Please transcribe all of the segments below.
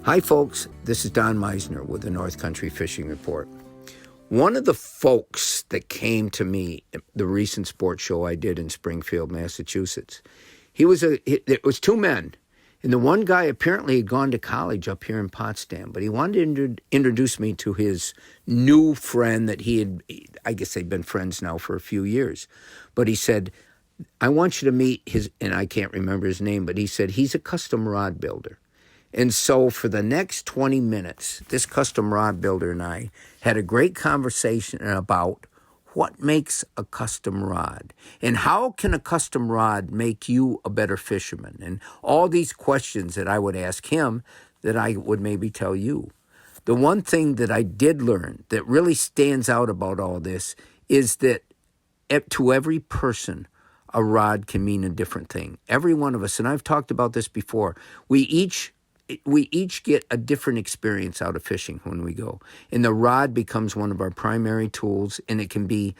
Hi, folks. This is Don Meisner with the North Country Fishing Report. One of the folks that came to me at the recent sports show I did in Springfield, Massachusetts, it was two men. And the one guy apparently had gone to college up here in Potsdam, but he wanted to introduce me to his new friend that I guess they've been friends now for a few years. But he said, I want you to meet and I can't remember his name, but he said he's a custom rod builder. And so for the next 20 minutes, this custom rod builder and I had a great conversation about what makes a custom rod and how can a custom rod make you a better fisherman, and all these questions that I would ask him that I would maybe tell you. The one thing that I did learn that really stands out about all this is that to every person, a rod can mean a different thing. Every one of us, and I've talked about this before, we each get a different experience out of fishing when we go. And the rod becomes one of our primary tools, and it can be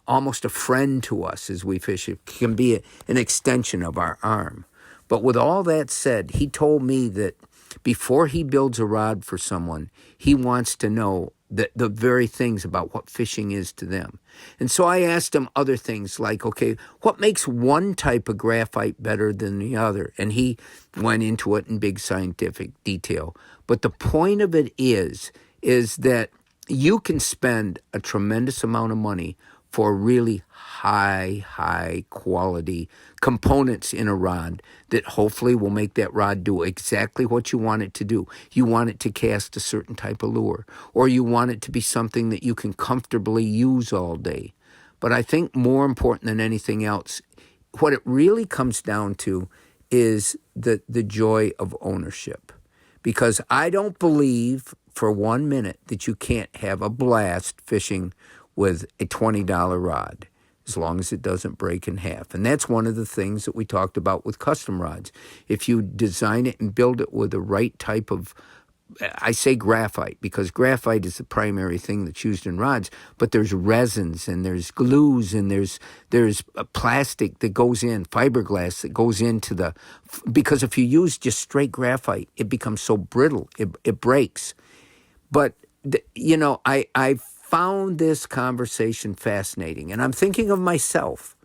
almost a friend to us as we fish. It can be an extension of our arm. But with all that said, he told me that before he builds a rod for someone, he wants to know the very things about what fishing is to them. And so I asked him other things like, okay, what makes one type of graphite better than the other? And he went into it in big scientific detail. But the point of it is that you can spend a tremendous amount of money for really high quality components in a rod that hopefully will make that rod do exactly what you want it to do. You want it to cast a certain type of lure, or you want it to be something that you can comfortably use all day. But I think more important than anything else, what it really comes down to is the joy of ownership. Because I don't believe for 1 minute that you can't have a blast fishing with a $20 rod, as long as it doesn't break in half. And that's one of the things that we talked about with custom rods. If you design it and build it with the right type of, I say graphite, because graphite is the primary thing that's used in rods, but there's resins and there's glues and there's a plastic that goes in, fiberglass that goes into because if you use just straight graphite, it becomes so brittle, it breaks. But, I found this conversation fascinating, and I'm thinking of myself.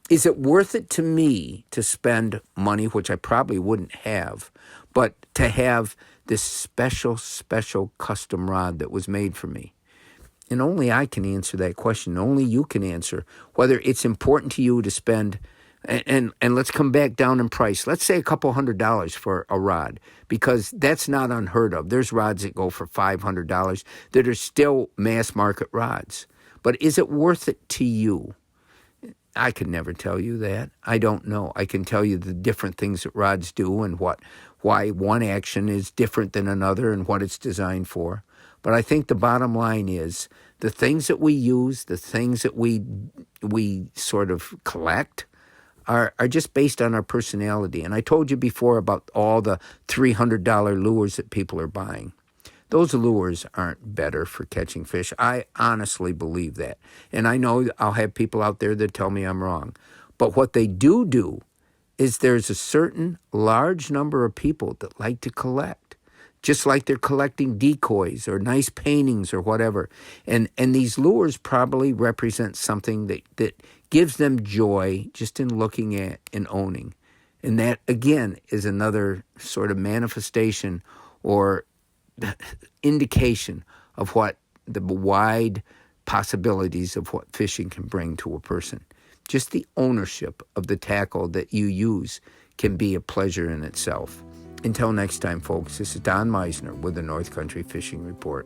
Is it worth it to me to spend money, which I probably wouldn't have, but to have this special custom rod that was made for me? And only I can answer that question. Only you can answer whether it's important to you to spend. And let's come back down in price. Let's say a couple $100 for a rod, because that's not unheard of. There's rods that go for $500 that are still mass market rods. But is it worth it to you? I could never tell you that. I don't know. I can tell you the different things that rods do and why one action is different than another and what it's designed for. But I think the bottom line is the things that we use, the things that we sort of collect, are just based on our personality. And I told you before about all the $300 lures that people are buying. Those lures aren't better for catching fish. I honestly believe that. And I know I'll have people out there that tell me I'm wrong. But what they do is there's a certain large number of people that like to collect, just like they're collecting decoys or nice paintings or whatever. And these lures probably represent something that gives them joy just in looking at and owning. And that, again, is another sort of manifestation or indication of what the wide possibilities of what fishing can bring to a person. Just the ownership of the tackle that you use can be a pleasure in itself. Until next time, folks, this is Don Meisner with the North Country Fishing Report.